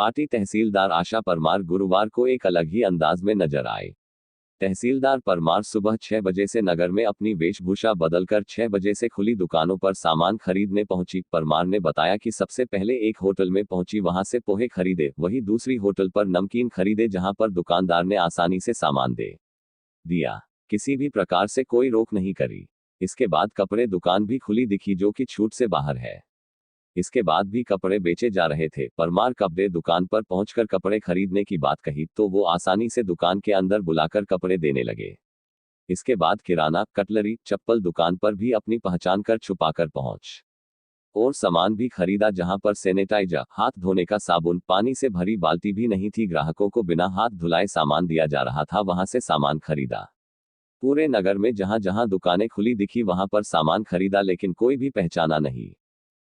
Party तहसीलदार आशा परमार गुरुवार को एक अलग ही अंदाज में नजर आए। तहसीलदार परमार सुबह 6 बजे से नगर में अपनी वेशभूषा बदलकर 6 बजे से खुली दुकानों पर सामान खरीदने पहुंची। परमार ने बताया कि सबसे पहले एक होटल में पहुंची, वहां से पोहे खरीदे, वही दूसरी होटल पर नमकीन खरीदे, जहां पर दुकानदार ने आसानी से सामान दे दिया, किसी भी प्रकार से कोई रोक नहीं करी। इसके बाद कपड़े दुकान भी खुली दिखी, जो कि छूट से बाहर है। इसके बाद भी कपड़े बेचे जा रहे थे। परमार कपड़े दुकान पर पहुंचकर कपड़े खरीदने की बात कही तो वो आसानी से दुकान के अंदर बुलाकर कपड़े देने लगे। इसके बाद किराना, कटलरी, चप्पल दुकान पर भी अपनी पहचान कर छुपाकर पहुंच और सामान भी खरीदा, जहां पर सैनिटाइजर, हाथ धोने का साबुन, पानी से भरी बाल्टी भी नहीं थी। ग्राहकों को बिना हाथ धुलाए सामान दिया जा रहा था, वहां से सामान खरीदा। पूरे नगर में जहां जहां दुकानें खुली दिखी वहां पर सामान खरीदा, लेकिन कोई भी पहचाना नहीं।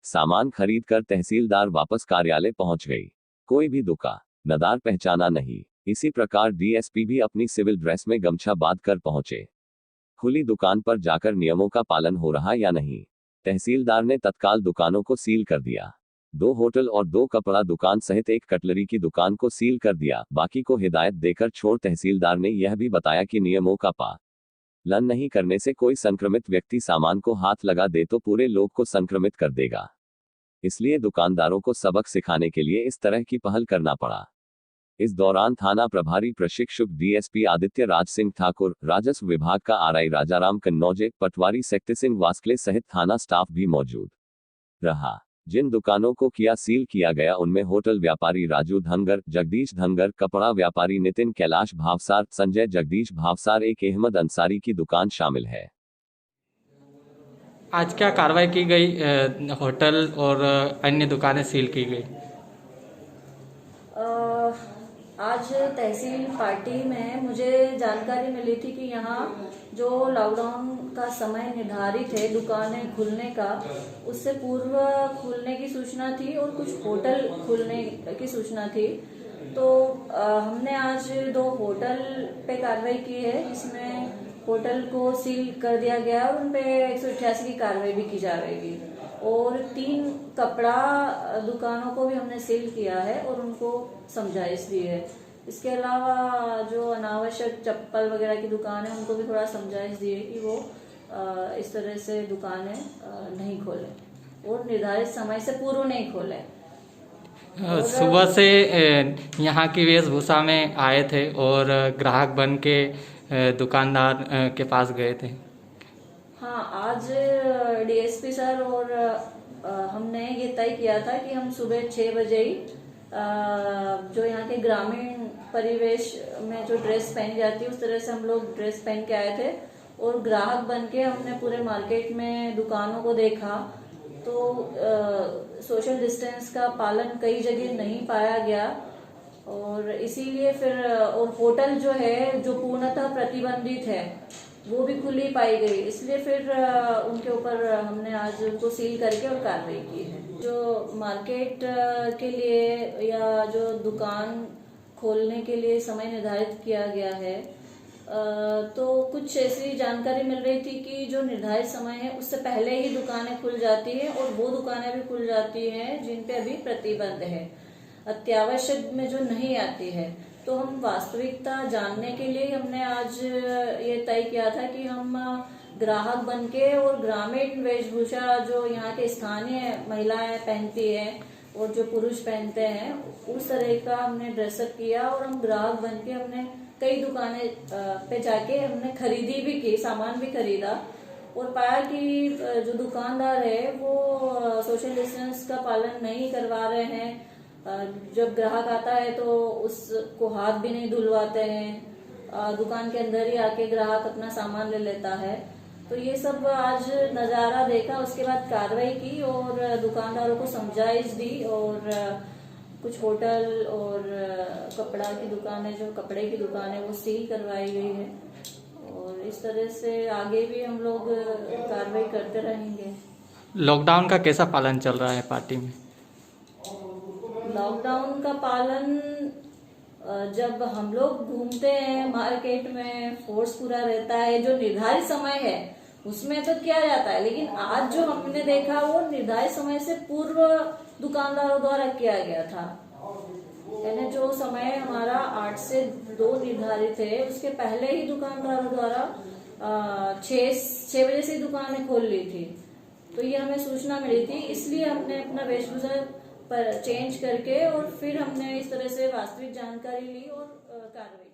सामान खरीद कर तहसीलदार वापस कार्यालय पहुंच गई, कोई भी दुकानदार पहचाना नहीं। इसी प्रकार डीएसपी भी अपनी सिविल ड्रेस में गमछा बांध कर पहुंचे। खुली दुकान पर जाकर नियमों का पालन हो रहा या नहीं, तहसीलदार ने तत्काल दुकानों को सील कर दिया। 2 होटल और 2 कपड़ा दुकान सहित एक कटलरी की दुकान को सील कर दिया, बाकी को हिदायत देकर छोड़। तहसीलदार ने यह भी बताया कि नियमों का पालन नहीं करने से कोई संक्रमित व्यक्ति सामान को हाथ लगा दे तो पूरे लोग को संक्रमित कर देगा, इसलिए दुकानदारों को सबक सिखाने के लिए इस तरह की पहल करना पड़ा। इस दौरान थाना प्रभारी प्रशिक्षक डीएसपी आदित्य राज सिंह ठाकुर, राजस्व विभाग का आरआई राजाराम कन्नौजे, पटवारी शक्ति सिंह वास्कले सहित थाना स्टाफ भी मौजूद रहा। जिन दुकानों को सील किया गया उनमें होटल व्यापारी राजू धनगर, जगदीश धनगर, कपड़ा व्यापारी नितिन कैलाश भावसार, संजय जगदीश भावसार, एक अहमद अंसारी की दुकान शामिल है। आज क्या कार्रवाई की गई? होटल और अन्य दुकानें सील की गई। आज तहसील पार्टी में मुझे जानकारी मिली थी कि यहाँ जो लॉकडाउन का समय निर्धारित है दुकानें खुलने का, उससे पूर्व खुलने की सूचना थी और कुछ होटल खुलने की सूचना थी। तो हमने आज 2 होटल पे कार्रवाई की है, जिसमें होटल को सील कर दिया गया और उन पे 188 की कार्रवाई भी की जा रही है। और 3 कपड़ा दुकानों को भी हमने सील किया है और उनको समझाइश दी है। इसके अलावा जो अनावश्यक चप्पल वगैरह की दुकान है उनको भी थोड़ा समझाइश दी है कि वो इस तरह से दुकानें नहीं खोलें और निर्धारित समय से पूर्व नहीं खोलें। सुबह से यहाँ की वेशभूषा में आए थे और ग्राहक बन के दुकानदार के पास गए थे। हाँ, आज डीएसपी सर और हमने ये तय किया था कि हम सुबह 6 बजे ही जो यहाँ के ग्रामीण परिवेश में जो ड्रेस पहनी जाती है उस तरह से हम लोग ड्रेस पहन के आए थे और ग्राहक बन के हमने पूरे मार्केट में दुकानों को देखा तो सोशल डिस्टेंस का पालन कई जगह नहीं पाया गया और इसीलिए फिर और होटल जो है जो पूर्णतः प्रतिबंधित है वो भी खुली पाई गई, इसलिए फिर उनके ऊपर हमने आज उनको सील करके और कार्रवाई की है। जो मार्केट के लिए या जो दुकान खोलने के लिए समय निर्धारित किया गया है तो कुछ ऐसी जानकारी मिल रही थी कि जो निर्धारित समय है उससे पहले ही दुकानें खुल जाती हैं और वो दुकानें भी खुल जाती हैं जिन पे अभी प्रतिबंध है, अत्यावश्यक में जो नहीं आती है। तो हम वास्तविकता जानने के लिए हमने आज ये तय किया था कि हम ग्राहक बनके और ग्रामीण वेशभूषा जो यहाँ के स्थानीय महिलाएं पहनती हैं और जो पुरुष पहनते हैं उस तरह का हमने ड्रेसअप किया और हम ग्राहक बनके हमने कई दुकानें पे जाके हमने खरीदी भी की, सामान भी खरीदा और पाया कि जो दुकानदार है वो सोशल डिस्टेंस का पालन नहीं करवा रहे हैं। जब ग्राहक आता है तो उसको हाथ भी नहीं धुलवाते हैं, दुकान के अंदर ही आके ग्राहक अपना सामान ले लेता है। तो ये सब आज नज़ारा देखा, उसके बाद कार्रवाई की और दुकानदारों को समझाइश दी और कुछ होटल और कपड़ा की दुकान है, जो कपड़े की दुकान है वो सील करवाई गई है और इस तरह से आगे भी हम लोग कार्रवाई करते रहेंगे। लॉकडाउन का कैसा पालन चल रहा है पार्टी में? लॉकडाउन का पालन जब हम लोग घूमते हैं मार्केट में फोर्स पूरा रहता है, जो निर्धारित समय है उसमें तो किया जाता है, लेकिन आज जो हमने देखा वो निर्धारित समय से पूर्व दुकानदारों द्वारा किया गया था। यानी जो समय हमारा 8 से 2 निर्धारित है उसके पहले ही दुकानदारों द्वारा 6 बजे से ही दुकानें खोल ली थी। तो ये हमें सूचना मिली थी, इसलिए हमने अपना वेशभूषा पर चेंज करके और फिर हमने इस तरह से वास्तविक जानकारी ली और कार्रवाई की।